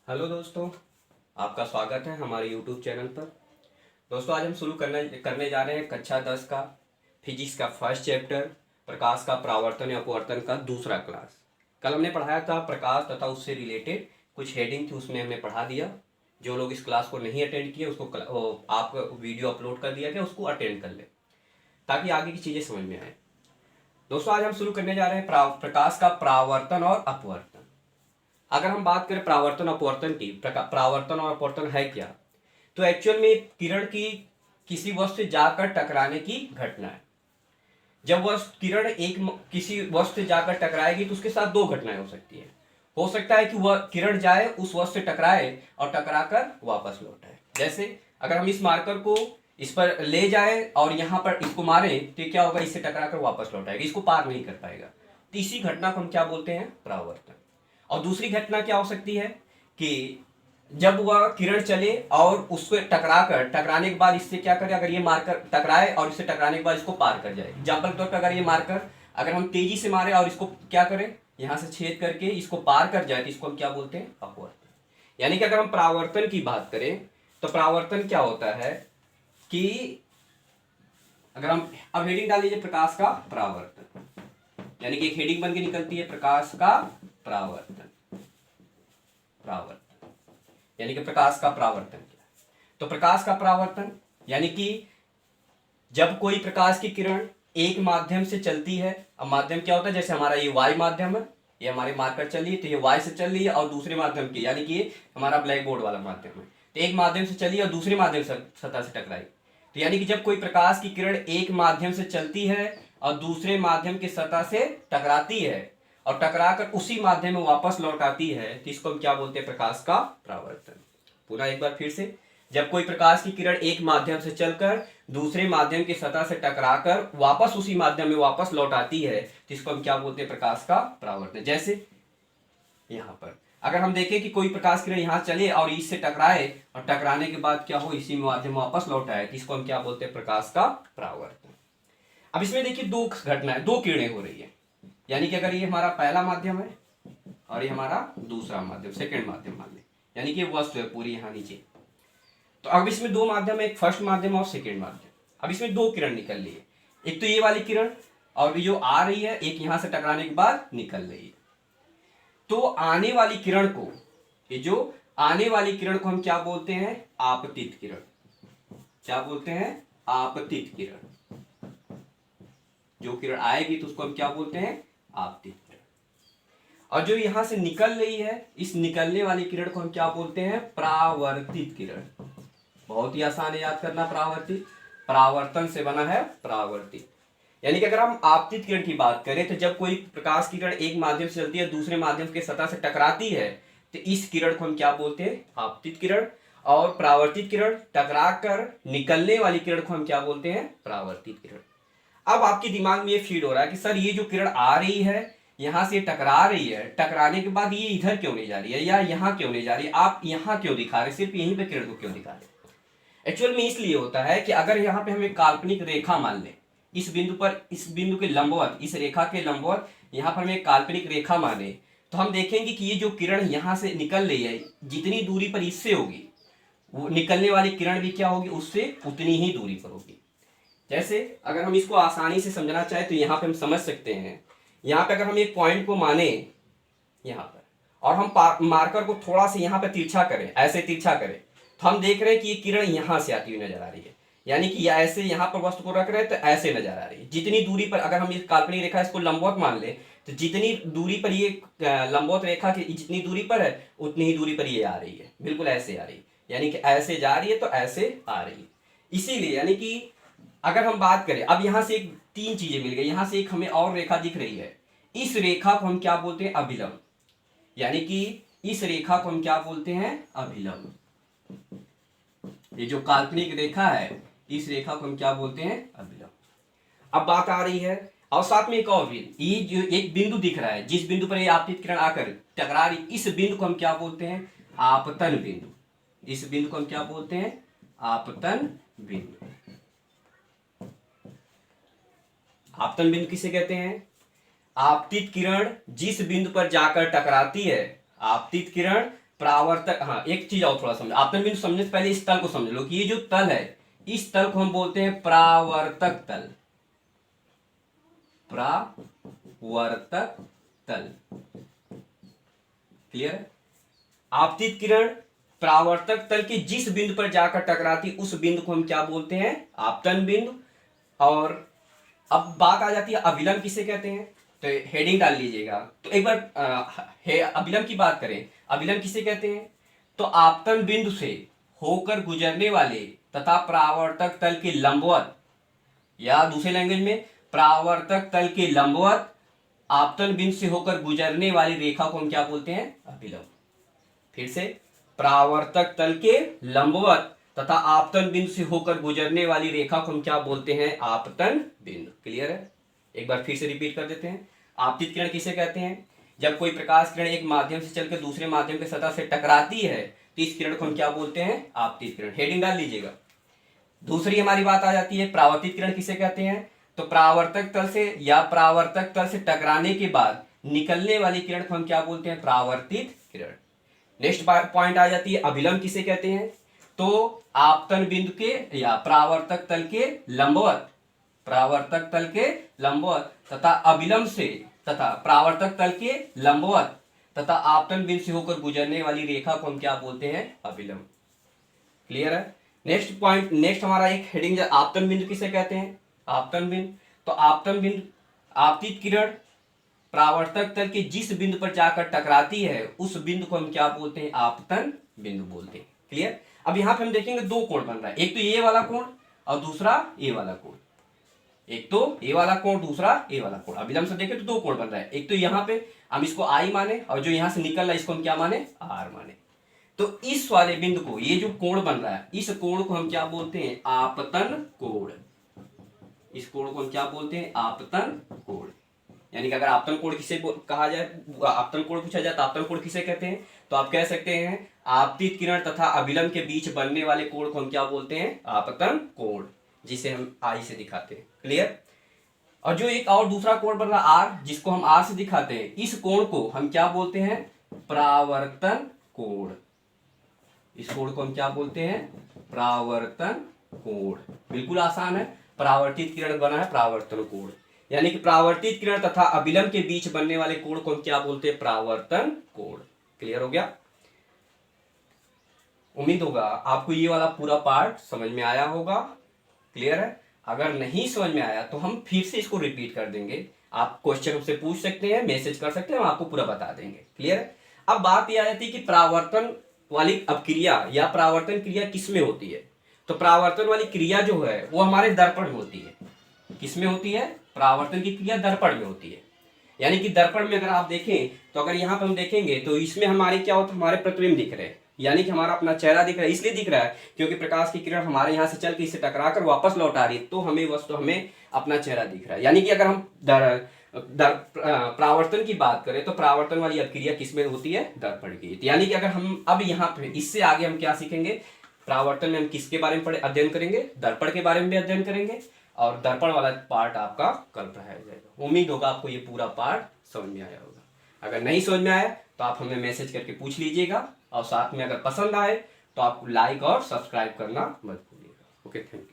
Hello दोस्तों, आपका स्वागत है हमारे यूट्यूब चैनल पर। दोस्तों, आज हम शुरू करने जा रहे हैं कक्षा 10 का फिजिक्स का फर्स्ट चैप्टर, प्रकाश का परावर्तन या अपवर्तन का दूसरा क्लास। कल हमने पढ़ाया था प्रकाश तथा उससे रिलेटेड कुछ हेडिंग थी, उसमें हमने पढ़ा दिया। जो लोग इस क्लास को नहीं अटेंड किए उसको आप वीडियो अपलोड कर दिया गया, उसको अटेंड कर ले ताकि आगे की चीज़ें समझ में आए। दोस्तों, आज हम शुरू करने जा रहे हैं प्रकाश का परावर्तन और अपवर्तन। अगर हम बात करें परावर्तन अपवर्तन की, परावर्तन और अपवर्तन है क्या, तो एक्चुअल में किरण की किसी वस्तु से जाकर टकराने की घटना है। जब वह किरण किसी वस्तु से जाकर टकराएगी तो उसके साथ दो घटनाएं हो सकती है। हो सकता है कि वह किरण जाए उस वस्तु से टकराए और टकराकर वापस लौट आए। जैसे अगर हम इस मार्कर को इस पर ले जाए और यहाँ पर इसको मारे तो क्या होगा, इससे टकराकर वापस लौट आएगा, इसको पार नहीं कर पाएगा। तो इसी घटना को हम क्या बोलते हैं, परावर्तन। और दूसरी घटना क्या हो सकती है कि जब वह किरण चले और उससे टकराने के बाद इससे क्या करे, अगर ये मार्कर टकराए और इससे टकराने के बाद इसको पार कर जाए। एग्जाम्पल के तौर पर अगर ये मार्कर अगर हम तेजी से मारे और इसको क्या करें, यहां से छेद करके इसको पार कर जाए तो इसको हम क्या बोलते हैं, अपवर्तन। यानी कि अगर हम परावर्तन की बात करें तो परावर्तन क्या होता है कि अगर हम अब हेडिंग डाल लीजिए प्रकाश का परावर्तन, यानी कि एक हेडिंग बन के निकलती है प्रकाश का परावर्तन। यानी कि प्रकाश का परावर्तन क्या है। तो प्रकाश का परावर्तन यानी कि जब कोई प्रकाश की किरण एक माध्यम से चलती है। अब माध्यम क्या होता है, जैसे हमारा ये वाई माध्यम है, ये हमारे मार्कर चल रही है तो ये वाई से चल रही है, और दूसरे माध्यम की यानी कि हमारा ब्लैक बोर्ड वाला माध्यम है, तो एक माध्यम से चली और दूसरे माध्यम से सतह से टकराई। तो यानी कि जब कोई प्रकाश की किरण एक माध्यम से चलती है और दूसरे माध्यम की सतह से टकराती है और टकराकर उसी माध्यम में वापस लौट आती है तो इसको हम क्या बोलते हैं, प्रकाश का परावर्तन। पुनः एक बार फिर से, जब कोई प्रकाश की किरण एक माध्यम से चलकर दूसरे माध्यम की सतह से टकराकर वापस उसी माध्यम में वापस लौट आती है तो इसको हम क्या बोलते हैं, प्रकाश का परावर्तन। जैसे यहाँ पर अगर हम देखें कि कोई प्रकाश किरण यहाँ चले और इससे टकराए और टकराने के बाद क्या हो, इसी माध्यम में वापस लौट आए तो इसको हम क्या बोलते हैं, प्रकाश का परावर्तन। अब इसमें देखिए दो घटनाएं, दो किरणें हो रही है। यानी कि अगर ये हमारा पहला माध्यम है और ये हमारा दूसरा माध्यम, सेकंड माध्यम मान लें, यानी कि वस्तु है पूरी यहाँ नीचे। तो अब इसमें दो माध्यम है, एक फर्स्ट माध्यम और सेकंड माध्यम। अब इसमें दो किरण निकल रही है, एक तो ये वाली किरण और जो आ रही है, एक यहां से टकराने के बाद निकल रही है। तो आने वाली किरण को, ये जो आने वाली किरण को हम क्या बोलते हैं, आपतित किरण। क्या बोलते हैं, आपतित किरण। जो किरण आएगी तो उसको हम क्या बोलते हैं, आपतित किरण। और जो यहां से निकल रही है, इस निकलने वाली किरण को हम क्या बोलते हैं, परावर्तित किरण। बहुत ही आसान है याद करना, परावर्तित, परावर्तन से बना है परावर्तित। यानी कि अगर हम आपतित किरण की बात करें तो जब कोई प्रकाश की किरण एक माध्यम से चलती है दूसरे माध्यम के सतह से टकराती है तो इस किरण को हम क्या बोलते हैं, आपतित किरण। और परावर्तित किरण, टकरा कर निकलने वाली किरण को हम क्या बोलते हैं, परावर्तित किरण। अब आपके दिमाग में ये फीड हो रहा है कि सर ये जो किरण आ रही है यहां से टकरा रही है, टकराने के बाद ये इधर क्यों नहीं जा रही है या यहाँ क्यों नहीं जा रही है, आप यहाँ क्यों दिखा रहे, सिर्फ यहीं पे किरण को क्यों दिखा रहे। एक्चुअल में इसलिए होता है कि अगर यहाँ पे हम एक काल्पनिक रेखा मान लें, इस बिंदु पर, इस बिंदु के लंबवत, इस रेखा के लंबवत यहाँ पर हम एक काल्पनिक रेखा माने तो हम देखेंगे कि ये जो किरण यहाँ से निकल रही है जितनी दूरी पर इससे होगी, वो निकलने वाली किरण भी क्या होगी, उससे उतनी ही दूरी पर होगी। जैसे अगर हम इसको आसानी से समझना चाहे तो यहाँ पे हम समझ सकते हैं, यहाँ पे अगर हम एक पॉइंट को माने यहाँ पर और हम मार्कर को थोड़ा सा यहाँ पे तिरछा करें, ऐसे तिरछा करें, तो हम देख रहे हैं कि ये किरण यहाँ से आती हुई नजर आ रही है। यानी कि ऐसे यहाँ पर वस्तु को रख रहे हैं तो ऐसे नजर आ रही है। जितनी दूरी पर, अगर हम इस काल्पनिक रेखा इसको लंबवत मान ले तो जितनी दूरी पर ये लंबवत रेखा की जितनी दूरी पर है उतनी ही दूरी पर ये आ रही है, बिल्कुल ऐसे आ रही है। यानी कि ऐसे जा रही है तो ऐसे आ रही है। इसीलिए यानी कि अगर हम बात करें, अब यहां से एक तीन चीजें मिल गई, यहां से एक हमें और रेखा दिख रही है, इस रेखा को हम क्या बोलते हैं, अभिलंब। यानी कि इस रेखा को हम क्या बोलते हैं, अभिलंब। ये जो काल्पनिक रेखा है इस रेखा को हम क्या बोलते हैं, अभिलंब। अब बात आ रही है, और साथ में एक और भी, ये जो एक बिंदु दिख रहा है, जिस बिंदु पर ये आपतित किरण आकर टकरा रही, इस बिंदु को हम क्या बोलते हैं, आपतन बिंदु। इस बिंदु को हम क्या बोलते हैं, आपतन बिंदु। आपतन बिंदु किसे कहते हैं, आपतित किरण जिस बिंदु पर जाकर टकराती है, आपतित किरण परावर्तक, हाँ एक चीज और थोड़ा समझो, आपतन बिंदु समझने से पहले इस तल को समझ लो कि ये जो तल है इस तल को हम बोलते हैं परावर्तक तल। परावर्तक तल, क्लियर है। आपतित किरण परावर्तक तल के जिस बिंदु पर जाकर टकराती उस बिंदु को हम क्या बोलते हैं, आपतन बिंदु। और अब बात आ जाती है अभिलंब किसे कहते हैं, तो हेडिंग डाल लीजिएगा। तो एक बार अभिलंब की बात करें, अभिलंब किसे कहते हैं, तो आपतन बिंदु से होकर गुजरने वाले तथा परावर्तक तल के लंबवत, या दूसरे लैंग्वेज में परावर्तक तल के लंबवत आपतन बिंदु से होकर गुजरने वाली रेखा को हम क्या बोलते हैं, अभिलंब। फिर से, परावर्तक तल के लंबवत तथा आपतन बिंदु से होकर गुजरने वाली रेखा को हम क्या बोलते हैं, आपतन बिंदु। क्लियर है। एक बार फिर से रिपीट कर देते हैं। आपतित किरण किसे कहते हैं, जब कोई प्रकाश किरण एक माध्यम से चलकर दूसरे माध्यम के सतह से टकराती है तो इस किरण को हम क्या बोलते हैं, आपतित किरण। हेडिंग डाल लीजिएगा। दूसरी हमारी बात आ जाती है परावर्तित किरण किसे कहते हैं, तो परावर्तक तल से या परावर्तक तल से टकराने के बाद निकलने वाली किरण को हम क्या बोलते हैं, परावर्तित किरण। नेक्स्ट पॉइंट आ जाती है अभिलंब किसे कहते हैं, तो आपतन बिंदु के या परावर्तक तल के लंबवत, परावर्तक तल के लंबवत तथा अभिलंब से तथा परावर्तक तल के लंबवत तथा आपतन बिंदु से होकर गुजरने वाली रेखा को हम क्या बोलते हैं, अभिलंब। क्लियर है। नेक्स्ट पॉइंट, नेक्स्ट हमारा एक हेडिंग आपतन बिंदु किसे कहते हैं, आपतन बिंदु। तो आपतन बिंदु, आपतित किरण परावर्तक तल के जिस बिंदु पर जाकर टकराती है उस बिंदु को हम क्या बोलते हैं, आपतन बिंदु बोलते हैं। क्लियर। अब यहां पे हम देखेंगे दो कोण बन रहा है, एक तो ये वाला कोण और दूसरा ये वाला कोण। एक तो ये वाला कोण, दूसरा ये वाला कोण। अभिलंब से देखें तो दो कोण बन रहा है, एक तो यहाँ पे हम इसको आई माने और जो यहां से निकल रहा है इसको हम क्या माने, आर माने। तो इस वाले बिंदु को, ये जो कोण बन रहा है इस कोण को हम क्या बोलते हैं, आपतन कोण। इस कोण को हम क्या बोलते हैं, आपतन कोण। यानी कि अगर आपतन कोण किसे कहा जाए, आपतन कोण पूछा जाए तो आपतन कोण किसे कहते हैं, तो आप कह सकते हैं आपतित किरण तथा अभिलंब के बीच बनने वाले कोण को हम क्या बोलते हैं, आपतन कोण, जिसे हम आई से दिखाते हैं। क्लियर। और जो एक और दूसरा कोण बन रहा आर, जिसको हम आर से दिखाते हैं, इस कोण को हम क्या बोलते हैं, परावर्तन कोण। इस कोण को हम क्या बोलते हैं, परावर्तन कोण। बिल्कुल आसान है, परावर्तित किरण बना है परावर्तन कोण। यानी कि परावर्तित किरण तथा अभिलंब के बीच बनने वाले कोण को हम क्या बोलते हैं, परावर्तन कोण। क्लियर हो गया। उम्मीद होगा आपको ये वाला पूरा पार्ट समझ में आया होगा। क्लियर है। अगर नहीं समझ में आया तो हम फिर से इसको रिपीट कर देंगे। आप क्वेश्चन हमसे पूछ सकते हैं, मैसेज कर सकते हैं, हम आपको पूरा बता देंगे। क्लियर है। अब बात यह आ जाती है कि परावर्तन वाली अपक्रिया या परावर्तन क्रिया किसमें होती है, तो परावर्तन वाली क्रिया जो है वो हमारे दर्पण में होती है। किसमें होती है, परावर्तन की क्रिया दर्पण में होती है। यानी कि दर्पण में अगर आप देखें तो अगर यहाँ पर हम देखेंगे तो इसमें हमारे क्या होता है, हमारे प्रतिबिंब दिख रहे हैं। यानी कि हमारा अपना चेहरा दिख रहा है। इसलिए दिख रहा है क्योंकि प्रकाश की किरण हमारे यहाँ से चल के इससे टकरा कर वापस लौट आ रही है, तो हमें वस्तु, हमें अपना चेहरा दिख रहा है। यानी कि अगर हम परावर्तन की बात करें तो परावर्तन वाली अपक्रिया किसमें होती है, दर्पण की। यानी कि अगर हम अब यहाँ पे इससे आगे हम क्या सीखेंगे, परावर्तन में हम किसके बारे में अध्ययन करेंगे, दर्पण के बारे में भी अध्ययन करेंगे और दर्पण वाला पार्ट आपका कल पढ़ाया जाएगा। उम्मीद होगा आपको ये पूरा पार्ट समझ में आया होगा। अगर नहीं समझ में आया तो आप हमें मैसेज करके पूछ लीजिएगा और साथ में अगर पसंद आए तो आप लाइक और सब्सक्राइब करना मत भूलिएगा। Okay, thank you.